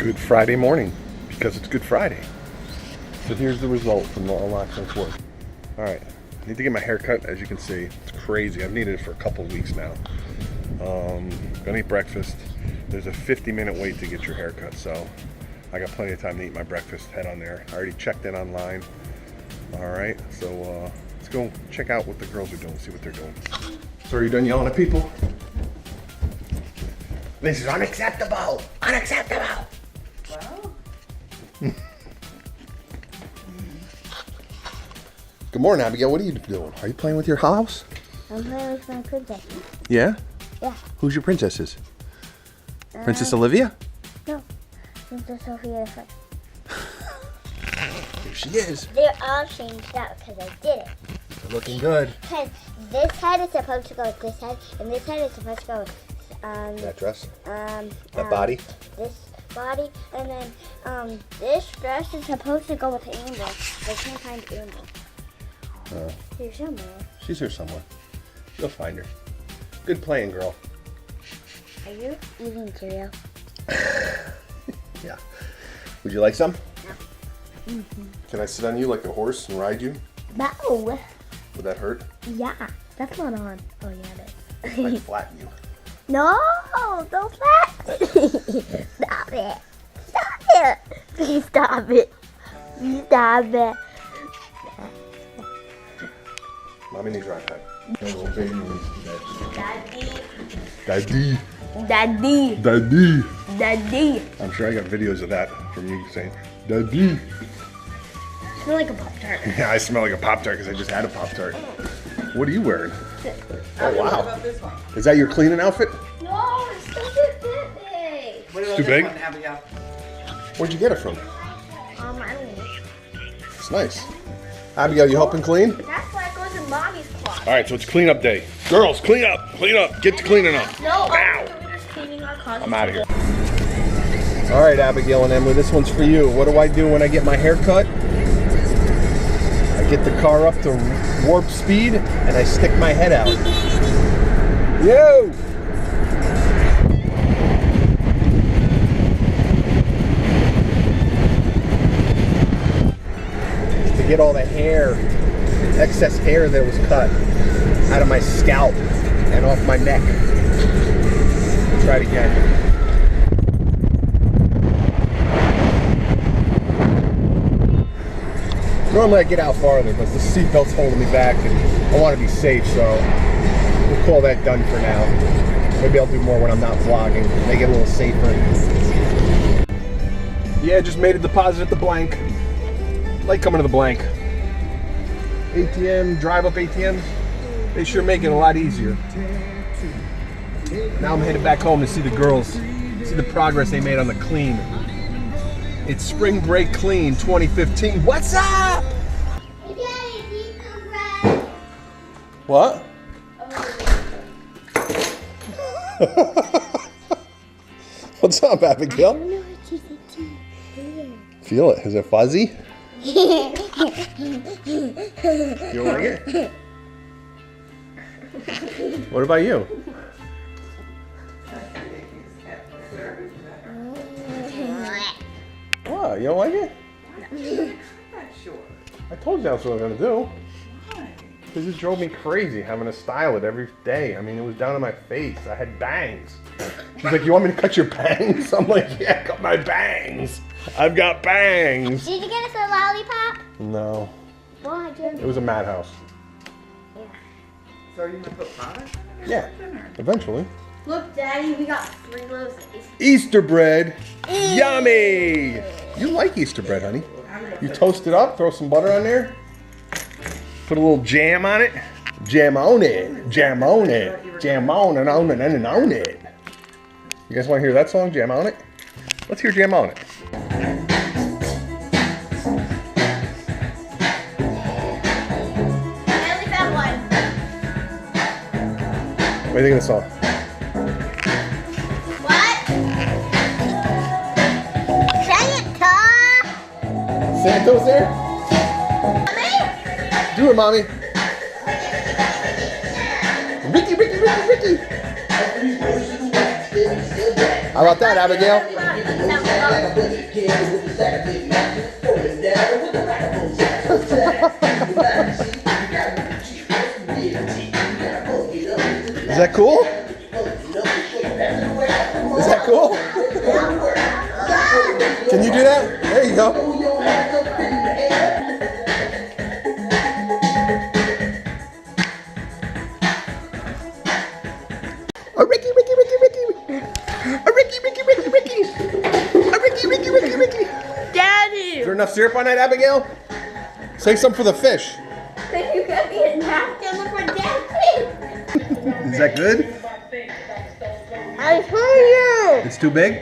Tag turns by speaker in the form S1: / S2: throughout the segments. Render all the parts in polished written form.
S1: Good Friday morning, because it's Good Friday. So here's the result from the unlock since work. All right, I need to get my hair cut. As you can see, it's crazy. I've needed it for a couple of weeks now. Gonna eat breakfast. There's a 50-minute wait to get your hair cut, so I got plenty of time to eat my breakfast. Head on there. I already checked in online. All right, so let's go check out what the girls are doing, see what they're doing. So are you done yelling at people? This is unacceptable! Unacceptable!
S2: Well.
S1: Good morning, Abigail. What are you doing? Are you playing with your house?
S3: I'm playing with my princess.
S1: Yeah?
S3: Yeah.
S1: Who's your princesses? Princess Olivia?
S3: No. Princess Sophia the First.
S1: Here she is.
S3: They're all changed out because I did it.
S1: They're looking good.
S3: Because this head is supposed to go with this head, and this head is supposed to go with
S1: That dress?
S3: that
S1: body?
S3: This body, and then this dress is supposed to go with Amber. I can't find Amber. Here somewhere.
S1: She's here somewhere. You'll find her. Good playing, girl.
S3: Are you eating cereal?
S1: Yeah. Would you like some?
S3: No.
S1: Can I sit on you like a horse and ride you?
S3: No.
S1: Would that hurt?
S3: Yeah, that's not on. Oh yeah, it is.
S1: I'd flatten you.
S3: No, don't flat. Stop it. Stop it. Please stop it. Please stop it.
S1: Mommy needs your iPad. Oh, baby needs
S3: Daddy.
S1: Daddy.
S3: Daddy.
S1: Daddy.
S3: Daddy.
S1: I'm sure I got videos of that from you saying, Daddy.
S3: I smell like a Pop-Tart.
S1: Yeah, I smell like a Pop-Tart because I just had a Pop-Tart. What are you wearing? Oh, wow. Is that your cleaning outfit?
S3: No, it's still too big.
S1: It's too big? Where'd you get it from?
S3: I don't know.
S1: It's nice. Abigail, you helping clean?
S3: That's why it goes in Mommy's closet.
S1: All right, so it's cleanup day. Girls, clean up. Clean up. Get to cleaning up.
S3: No,
S1: Ow.
S3: we're just cleaning our closet.
S1: I'm out of here. All right, Abigail and Emily, this one's for you. What do I do when I get my hair cut? I get the car up to warp speed and I stick my head out. Yo! To get all the hair, excess hair that was cut out of my scalp and off my neck. Try it again. Normally I get out farther, but the seatbelt's holding me back and I want to be safe, so we'll call that done for now. Maybe I'll do more when I'm not vlogging, make it a little safer. Yeah, just made a deposit at the blank. Like coming to the blank. ATM, drive up ATMs, they sure make it a lot easier. Now I'm headed back home to see the girls, see the progress they made on the clean. It's Spring Break Clean 2015. What's up? What? What's up, Abigail?
S3: I don't know what you did to me.
S1: Feel it. Is it fuzzy? You don't like it? What about you? What? You don't like it?
S2: I'm not sure.
S1: I told you that's what I was going to do.
S2: Why?
S1: Because it drove me crazy having to style it every day. I mean, it was down on my face. I had bangs. She's like, you want me to cut your bangs? I'm like, yeah, cut my bangs. I've got bangs.
S3: Did you get us a lollipop?
S1: No,
S3: No, I didn't.
S1: it was a madhouse.
S3: Yeah.
S2: So are you gonna put product?
S1: Yeah, eventually.
S3: Look, Daddy, we got 3 loaves of
S1: Easter bread. Yummy. You like Easter bread, honey. You toast it up, throw some butter on there. Put a little jam on it. Jam on it. Jam on it. Jam on and on and on and on it. You guys want to hear that song, Jam on it? Let's hear Jam on it.
S3: I only found one.
S1: What do you think of the song?
S3: What? Santa!
S1: Santa's there?
S3: Mommy?
S1: Do it, Mommy. Ricky. How about that, Abigail? Is that cool? Is that cool? Can you do that? There you go. A Ricky, Ricky, Ricky, Ricky. A Ricky, Ricky, Ricky, Ricky. A Ricky, Ricky, Ricky, Ricky.
S3: Daddy!
S1: Is there enough syrup on that, Abigail? Save some for the fish.
S3: Can you get me a napkin for Daddy?
S1: Is that good?
S3: I told you!
S1: It's too big?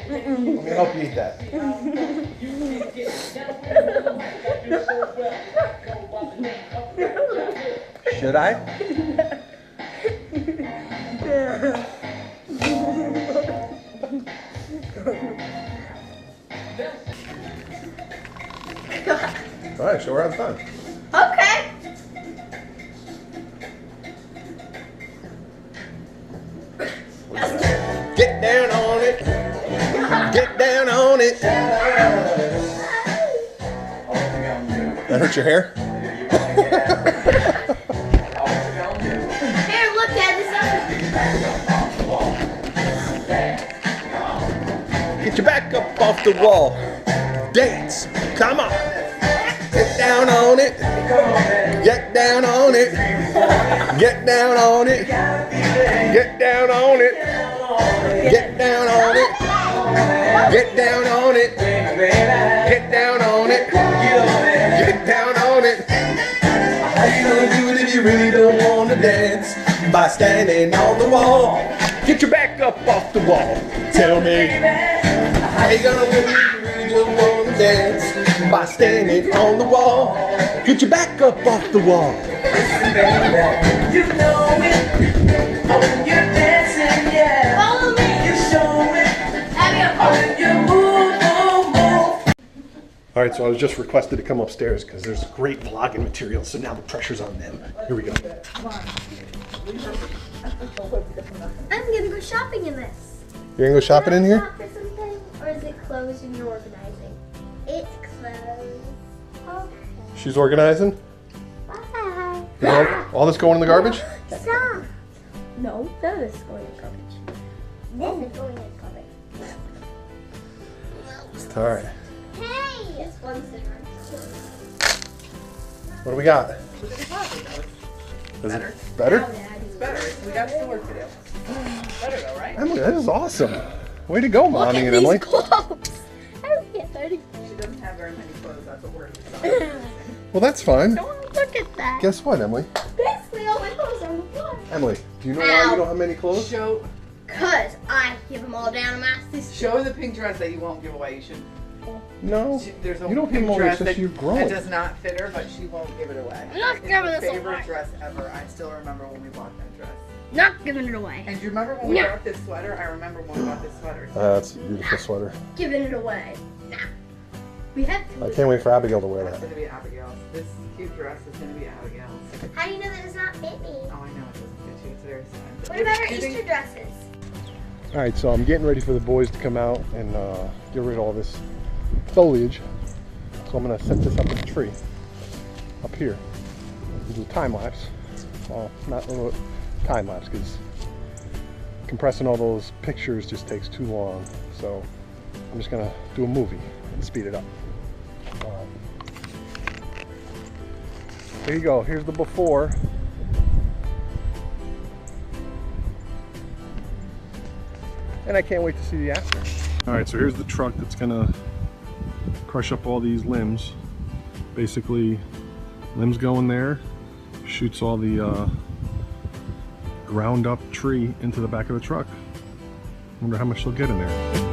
S1: Let me help you eat that. Should I? All right, so we're having fun.
S3: Okay.
S1: Get down on it. Get down on it. That hurt your hair?
S3: Here, look, Dad,
S1: Get your back up off the wall. Dance. Come on. Get down on it. Get down on it. Get down on it. Get down on it. Get down on it. Get down on it. Get down on it. Get down on it. How you gonna do it if you really don't want to dance? By standing on the wall. Get your back up off the wall. Tell me. How you gonna do it if you really don't want to dance? By standing on the wall. Get your back up off the wall.
S2: You know it. Oh, you're dancing, yeah.
S3: Follow me.
S2: You show it. Oh, you move, move, move.
S1: All right, so I was just requested to come upstairs because there's great vlogging material, so now the pressure's on them. Here we go.
S3: I'm gonna go shopping in this.
S1: You're gonna go shopping in here?
S3: Shop for something, or is it closed and you're organizing? It's closed. Okay.
S1: She's organizing?
S3: Bye.
S1: All this going in the garbage?
S3: Stop. No, that is going in garbage. This is going in garbage.
S1: All right.
S3: Hey! It's one cigarette.
S1: What do we got?
S2: Look at the coffee, though.
S1: Is
S2: Better.
S1: it better?
S2: It's better. We got some work to do. Better though, right?
S1: Emily, that is awesome. Way to go, Mommy and
S3: Look
S1: Emily.
S3: at these clothes. I don't get 30.
S2: She doesn't have very many clothes. That's what we're deciding.
S1: Well, that's fine.
S3: Don't look at that.
S1: Guess what, Emily?
S3: Basically, all my clothes are on the floor.
S1: Emily, do you know why you don't have many clothes?
S2: Show
S3: Cause I give them all down to my sister.
S2: Show the pink dress that you won't give away. You should.
S1: No.
S2: There's a
S1: You don't give
S2: pink
S1: them away,
S2: dress
S1: it's just
S2: that,
S1: you've grown.
S2: that does not fit her, but she won't give it away.
S3: I'm not
S2: It's
S3: giving
S2: her
S3: this
S2: favorite
S3: away.
S2: dress ever. I still remember when we bought that dress.
S3: Not giving it away.
S2: And do you remember when we
S3: No.
S2: bought this sweater? I remember when we bought this sweater.
S1: That's a beautiful sweater.
S3: Giving it away. Nah. We have to.
S1: I can't wait for Abigail to wear
S2: It's
S1: that.
S2: gonna be Abigail's. This cute dress is gonna be Abigail's.
S3: How do you know that it's not fit me?
S2: Oh, I know it doesn't fit you. It's very sad.
S3: What about our
S2: Do you think-
S3: Easter dresses?
S1: All right, so I'm getting ready for the boys to come out and get rid of all this foliage. So I'm gonna set this up as a tree up here and do a time lapse. Well, not a time lapse because compressing all those pictures just takes too long. So I'm just gonna do a movie and speed it up. There you go. Here's the before. And I can't wait to see the after. All right, so here's the truck that's gonna crush up all these limbs. Basically, limbs go in there, shoots all the ground up tree into the back of the truck. Wonder how much they'll get in there.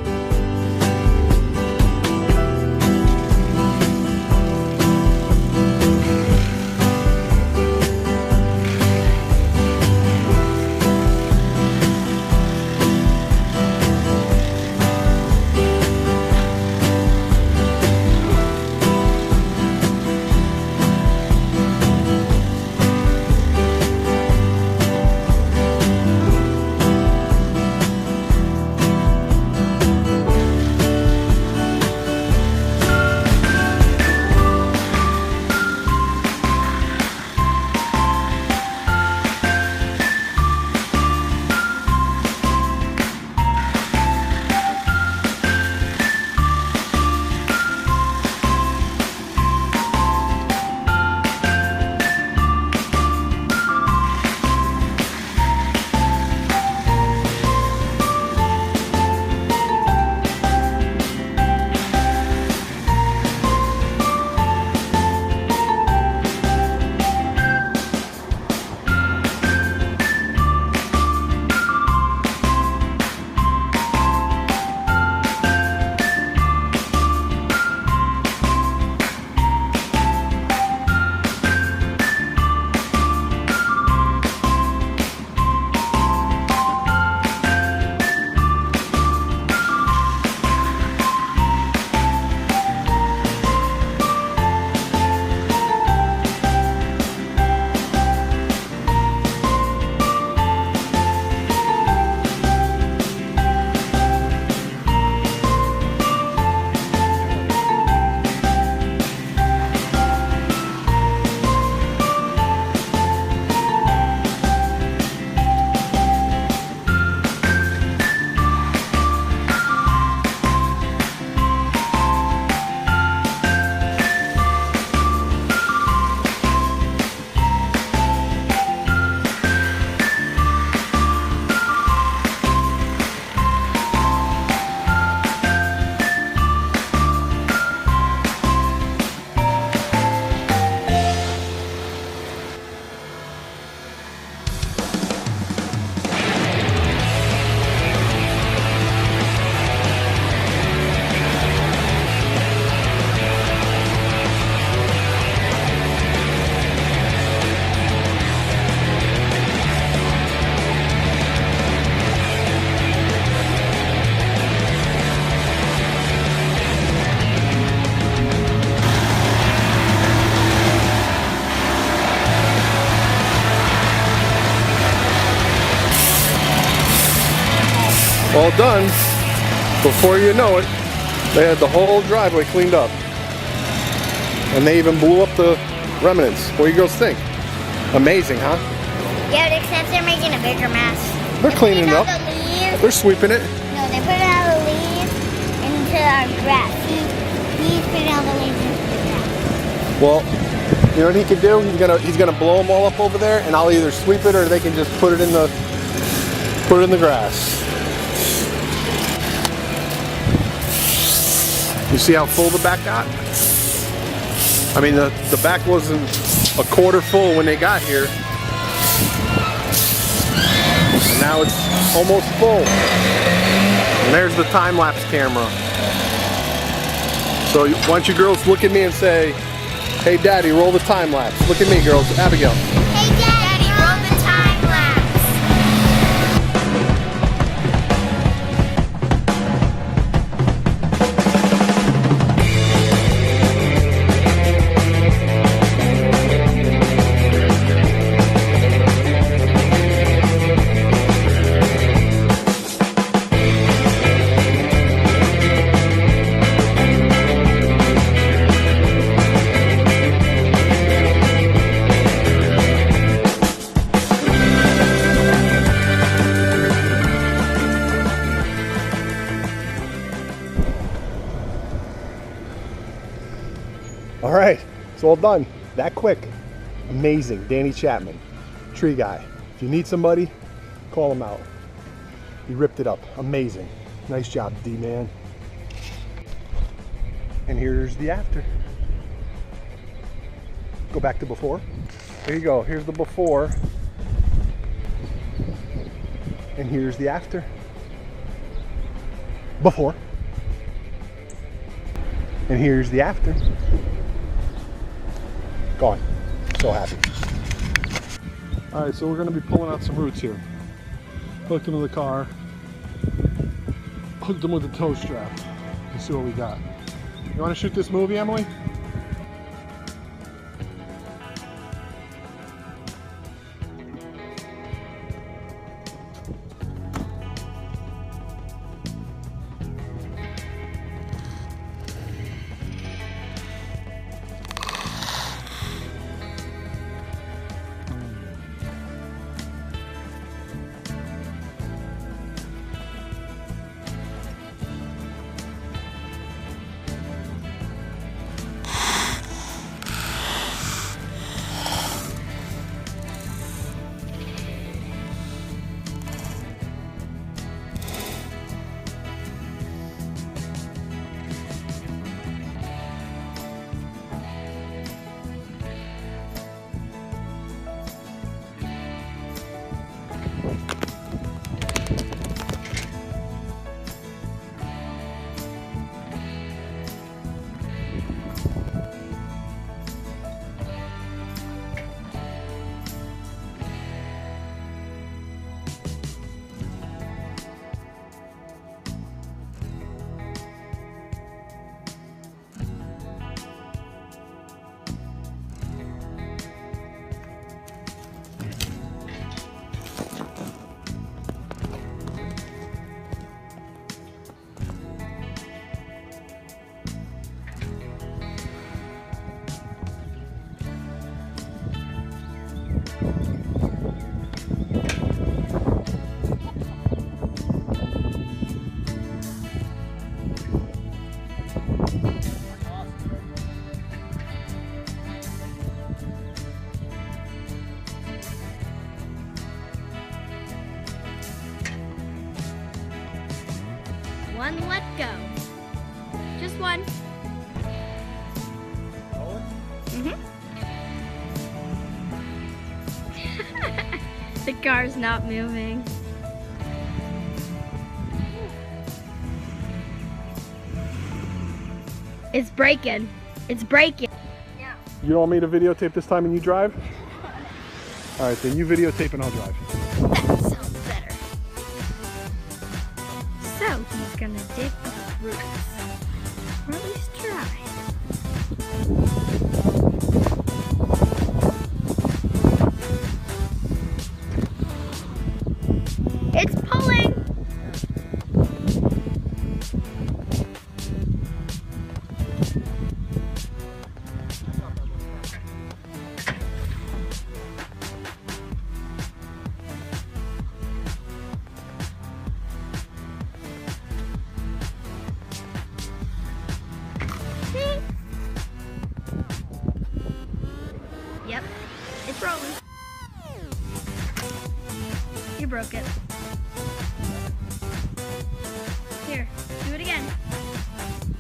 S1: done. Before you know it, they had the whole driveway cleaned up. And they even blew up the remnants. What do you girls think? Amazing, huh?
S3: Yeah, but except they're making a bigger mess.
S1: They're cleaning it up.
S3: The leaves.
S1: They're sweeping it.
S3: No, they put all the leaves into our grass. He's putting all the leaves into the grass.
S1: Well, you know what he could do? He's gonna blow them all up over there, and I'll either sweep it or they can just put it in the grass. You see how full the back got? I mean, the back wasn't a quarter full when they got here. And now it's almost full. And there's the time-lapse camera. So why don't you girls look at me and say, hey Daddy, roll the time-lapse. Look at me, girls. Abigail.
S3: Hey Daddy, roll the time lapse.
S1: All right, it's all done. That quick. Amazing. Danny Chapman, tree guy. If you need somebody, call him out. He ripped it up. Amazing. Nice job, D-man. And here's the after. Go back to before. There you go. Here's the before. And here's the after. Before. And here's the after. Gone. So happy. All right, so we're going to be pulling out some roots here. Hooked them to the car. Hooked them with the tow strap. Let's see what we got. You want to shoot this movie, Emily?
S3: One let go. Just one. The car's not moving. It's breaking. It's breaking.
S1: You don't want me to videotape this time and you drive? All right, then you videotape and I'll drive.
S3: That sounds better. So he's gonna dig up roots. Or at least try. It's pulling! broke it. Here, do it again.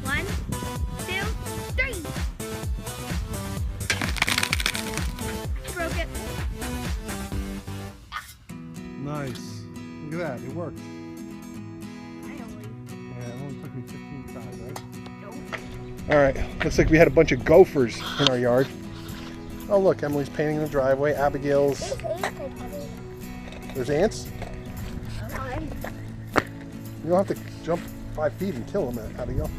S3: 1, 2, 3. Broke it.
S1: Nice. Look at that. It worked. Yeah, it only took me 15 tries, right? All right. Looks like we had a bunch of gophers in our yard. Oh, look. Emily's painting the driveway. Abigail's. There's ants? You don't have to jump 5 feet and kill them, Abigail.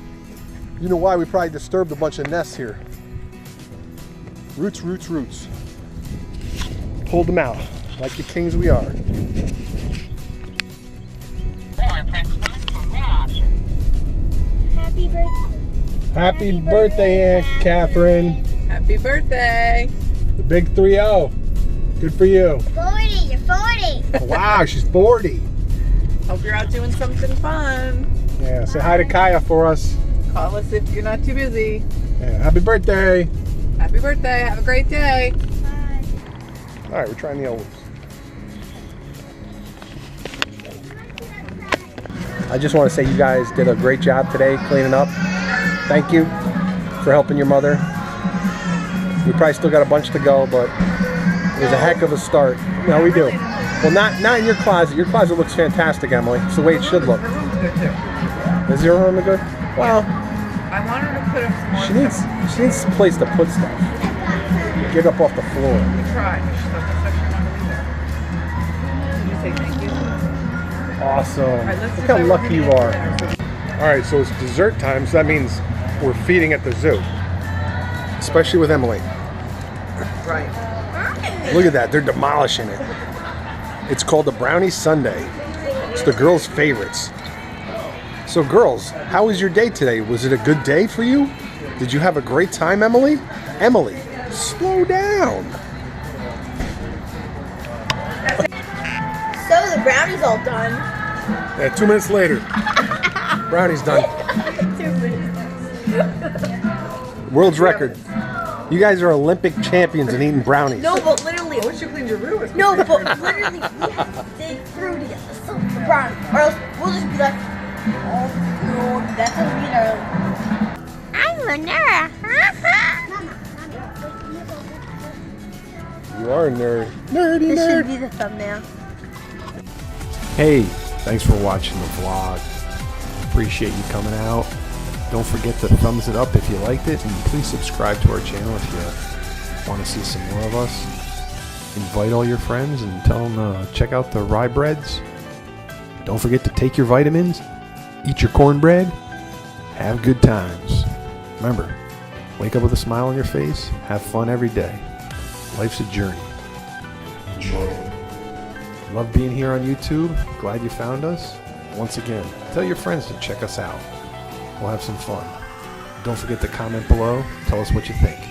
S1: You know why? We probably disturbed a bunch of nests here. Roots, roots, roots. Pulled them out like the kings we are.
S3: Happy birthday.
S1: Happy birthday, Aunt Catherine.
S4: Happy birthday.
S1: The big 3-0. Good for you.
S3: 40, you're 40.
S1: Wow, she's 40.
S4: Hope you're out doing something fun.
S1: Yeah, say hi to Kaya for us.
S4: Call us if you're not too busy.
S1: Yeah, happy birthday.
S4: Happy birthday. Have a great day.
S3: Bye.
S1: All right, we're trying the olives. I just want to say you guys did a great job today cleaning up. Thank you for helping your mother. We probably still got a bunch to go, but it was a heck of a start. No, we do. Well, not in your closet. Your closet looks fantastic, Emily. It's the way it should look.
S4: Her room's good too.
S1: Is your room good? Well,
S4: I want her to put up some more
S1: she needs a place to put stuff. Get up off the floor.
S4: We tried, but she said she's not going to be there. Did you say thank you?
S1: Awesome.
S4: All right, let's
S1: Look how
S4: decide
S1: lucky you
S4: we're
S1: are.
S4: gonna eat dinner.
S1: All right, so it's dessert time, so that means we're feeding at the zoo. Especially with Emily.
S4: Right.
S1: Look at that, they're demolishing it. It's called the Brownie Sundae. It's the girls' favorites. So girls, how was your day today? Was it a good day for you? Did you have a great time, Emily? Emily, slow down.
S5: So the brownie's all done.
S1: Yeah, 2 minutes later. Brownie's done.
S5: 2 minutes.
S1: World's record. You guys are Olympic champions in eating brownies.
S5: No, but literally.
S4: I wish you cleaned your room.
S5: No, but literally, we have to dig through to get the brownie, or else we'll just be like, oh no, that's a winner.
S3: I'm a nerd.
S1: You are a nerd. Nerdy
S5: This should
S1: nerd.
S5: be the thumbnail.
S6: Hey, thanks for watching the vlog. Appreciate you coming out. Don't forget to thumbs it up if you liked it, and please subscribe to our channel if you want to see some more of us. Invite all your friends and tell them check out the Ryebreads. Don't forget to take your vitamins, eat your cornbread, have good times. Remember, wake up with a smile on your face, have fun every day. Life's a journey. Love being here on YouTube. Glad you found us. Once again, tell your friends to check us out. We'll have some fun. Don't forget to comment below. Tell us what you think.